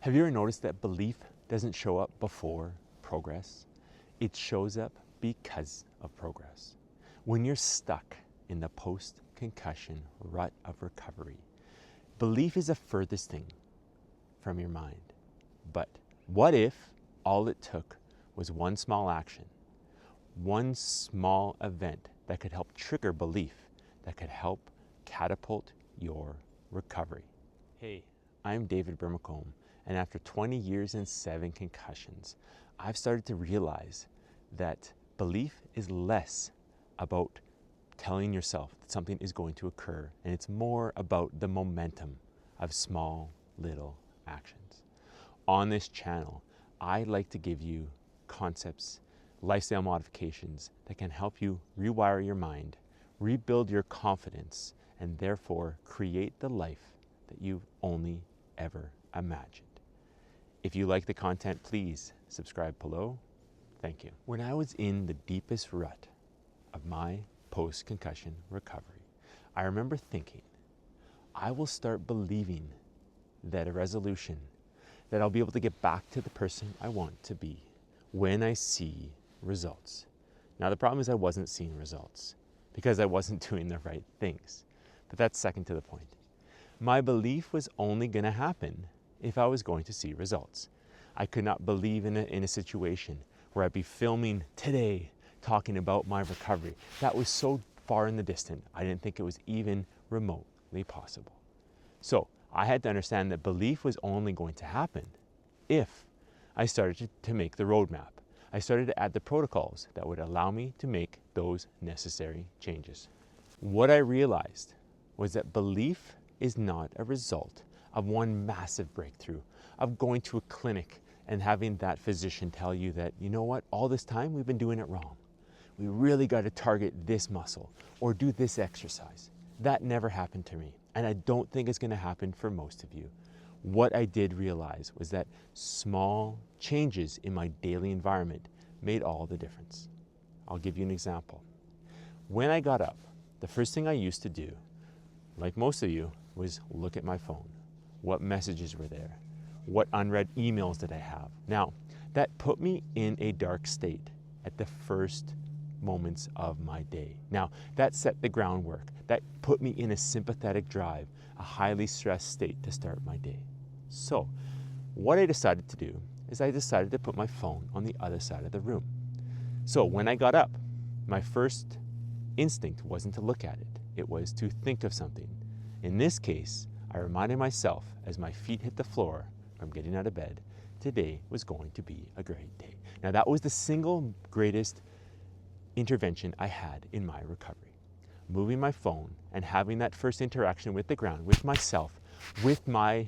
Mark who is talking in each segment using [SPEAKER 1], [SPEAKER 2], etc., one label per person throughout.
[SPEAKER 1] Have you ever noticed that belief doesn't show up before progress? It shows up because of progress. When you're stuck in the post-concussion rut of recovery, belief is the furthest thing from your mind. But what if all it took was one small action, one small event that could help trigger belief, that could help catapult your recovery? Hey, I'm David Brimacombe, and after 20 years and 7 concussions, I've started to realize that belief is less about telling yourself that something is going to occur, and it's more about the momentum of small little actions. On this channel, I like to give you concepts, lifestyle modifications that can help you rewire your mind, rebuild your confidence, and therefore create the life that you've only ever imagined. If you like the content, please subscribe below. Thank you. When I was in the deepest rut of my post-concussion recovery, I remember thinking, I will start believing that a resolution, that I'll be able to get back to the person I want to be when I see results. Now the problem is I wasn't seeing results because I wasn't doing the right things. But that's second to the point. My belief was only going to happen if I was going to see results. I could not believe in a situation where I'd be filming today talking about my recovery. That was so far in the distance, I didn't think it was even remotely possible. So I had to understand that belief was only going to happen if I started to make the roadmap. I started to add the protocols that would allow me to make those necessary changes. What I realized was that belief is not a result of one massive breakthrough, of going to a clinic and having that physician tell you that, you know what, all this time we've been doing it wrong. We really got to target this muscle or do this exercise. That never happened to me, and I don't think it's going to happen for most of you. What I did realize was that small changes in my daily environment made all the difference. I'll give you an example. When I got up, the first thing I used to do, like most of you, was look at my phone. What messages were there? What unread emails did I have? Now, that put me in a dark state at the first moments of my day. Now, that set the groundwork. That put me in a sympathetic drive, a highly stressed state to start my day. So, what I decided to do is I decided to put my phone on the other side of the room. So when I got up, my first instinct wasn't to look at it. It was to think of something. In this case, I reminded myself as my feet hit the floor from getting out of bed, today was going to be a great day. Now that was the single greatest intervention I had in my recovery. Moving my phone and having that first interaction with the ground, with myself, with my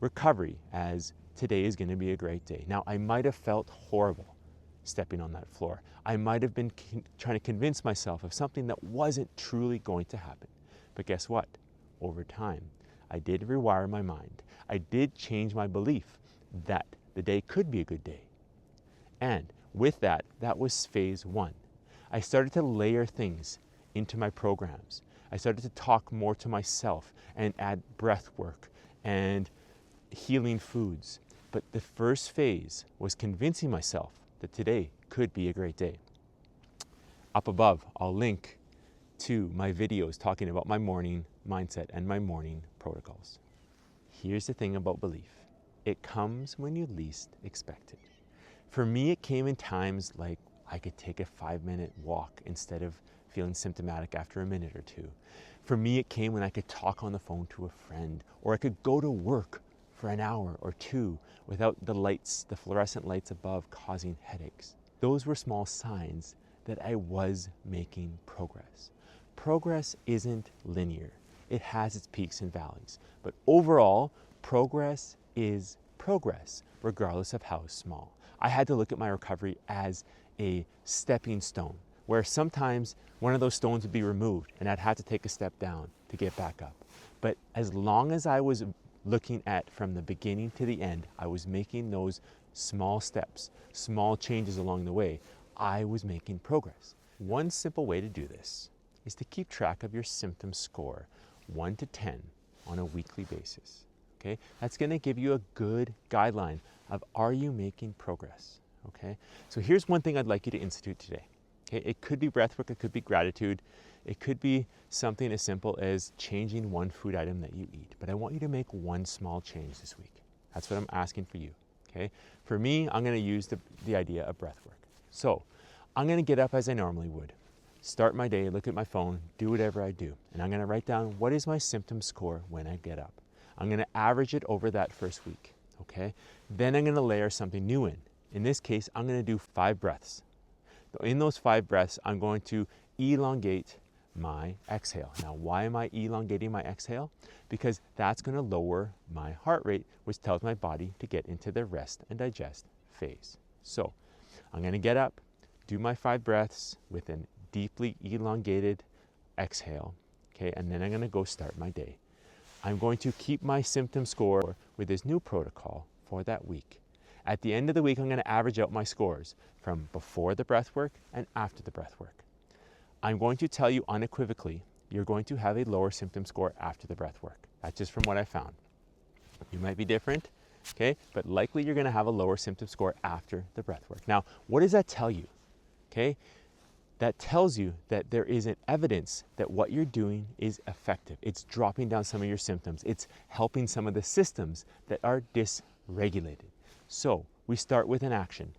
[SPEAKER 1] recovery as today is going to be a great day. Now I might have felt horrible stepping on that floor. I might have been trying to convince myself of something that wasn't truly going to happen. But guess what? Over time, I did rewire my mind. I did change my belief that the day could be a good day. And with that, that was phase one. I started to layer things into my programs. I started to talk more to myself and add breath work and healing foods. But the first phase was convincing myself that today could be a great day. Up above, I'll link to my videos talking about my morning mindset and my morning protocols. Here's the thing about belief. It comes when you least expect it. For me, it came in times like I could take a 5-minute walk instead of feeling symptomatic after a minute or two. For me, it came when I could talk on the phone to a friend, or I could go to work for an hour or two without the lights, the fluorescent lights above causing headaches. Those were small signs that I was making progress. Progress isn't linear. It has its peaks and valleys. But overall, progress is progress, regardless of how small. I had to look at my recovery as a stepping stone, where sometimes one of those stones would be removed and I'd have to take a step down to get back up. But as long as I was looking at from the beginning to the end, I was making those small steps, small changes along the way, I was making progress. One simple way to do this is to keep track of your symptom score 1 to 10 on a weekly basis. okay? That's gonna give you a good guideline of, are you making progress, okay? So here's one thing I'd like you to institute today, okay? It could be breathwork, it could be gratitude, it could be something as simple as changing one food item that you eat, but I want you to make one small change this week. That's what I'm asking for you, okay? For me, I'm gonna use the idea of breathwork. So I'm gonna get up as I normally would, start my day, look at my phone, do whatever I do, and I'm gonna write down, what is my symptom score when I get up? I'm gonna average it over that first week, okay? Then I'm gonna layer something new in. In this case, I'm gonna do 5 breaths. In those 5 breaths, I'm going to elongate my exhale. Now, why am I elongating my exhale? Because that's gonna lower my heart rate, which tells my body to get into the rest and digest phase. So I'm gonna get up, do my 5 breaths with a deeply elongated exhale, okay? And then I'm gonna go start my day. I'm going to keep my symptom score with this new protocol for that week. At the end of the week, I'm gonna average out my scores from before the breath work and after the breath work. I'm going to tell you unequivocally, you're going to have a lower symptom score after the breath work. That's just from what I found. You might be different, okay? But likely you're gonna have a lower symptom score after the breath work. Now, what does that tell you, okay? That tells you that there is an evidence that what you're doing is effective. It's dropping down some of your symptoms. It's helping some of the systems that are dysregulated. So we start with an action,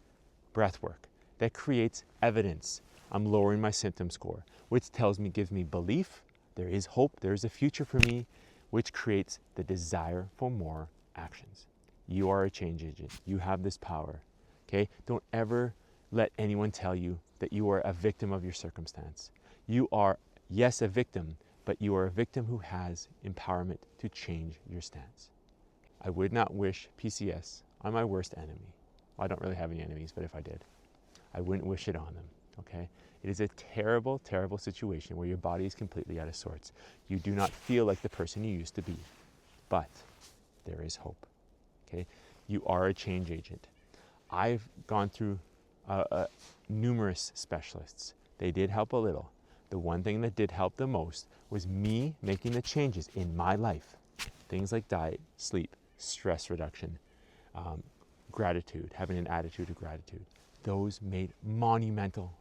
[SPEAKER 1] breath work, that creates evidence. I'm lowering my symptom score, which tells me, gives me belief, there is hope, there is a future for me, which creates the desire for more actions. You are a change agent. You have this power, okay? Don't ever let anyone tell you that you are a victim of your circumstance. You are, yes, a victim, but you are a victim who has empowerment to change your stance. I would not wish PCS on my worst enemy. Well, I don't really have any enemies, but if I did, I wouldn't wish it on them, okay? It is a terrible, terrible situation where your body is completely out of sorts. You do not feel like the person you used to be, but there is hope, okay? You are a change agent. I've gone through numerous specialists. They did help a little. The one thing that did help the most was me making the changes in my life. Things like diet, sleep, stress reduction, gratitude, having an attitude of gratitude. Those made monumental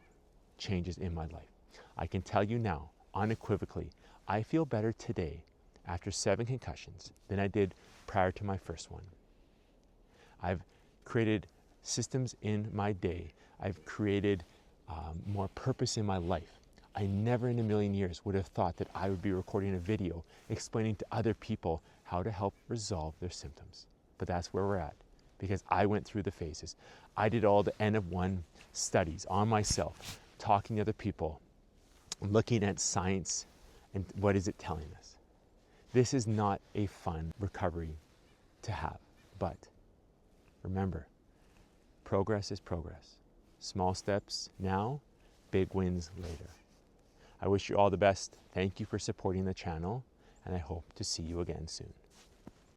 [SPEAKER 1] changes in my life. I can tell you now, unequivocally, I feel better today after 7 concussions than I did prior to my first one. I've created systems in my day. I've created more purpose in my life. I never in a million years would have thought that I would be recording a video explaining to other people how to help resolve their symptoms. But that's where we're at, because I went through the phases. I did all the N of 1 studies on myself, talking to other people, looking at science, and what is it telling us? This is not a fun recovery to have, but remember, progress is progress. Small steps now, big wins later. I wish you all the best. Thank you for supporting the channel, and I hope to see you again soon.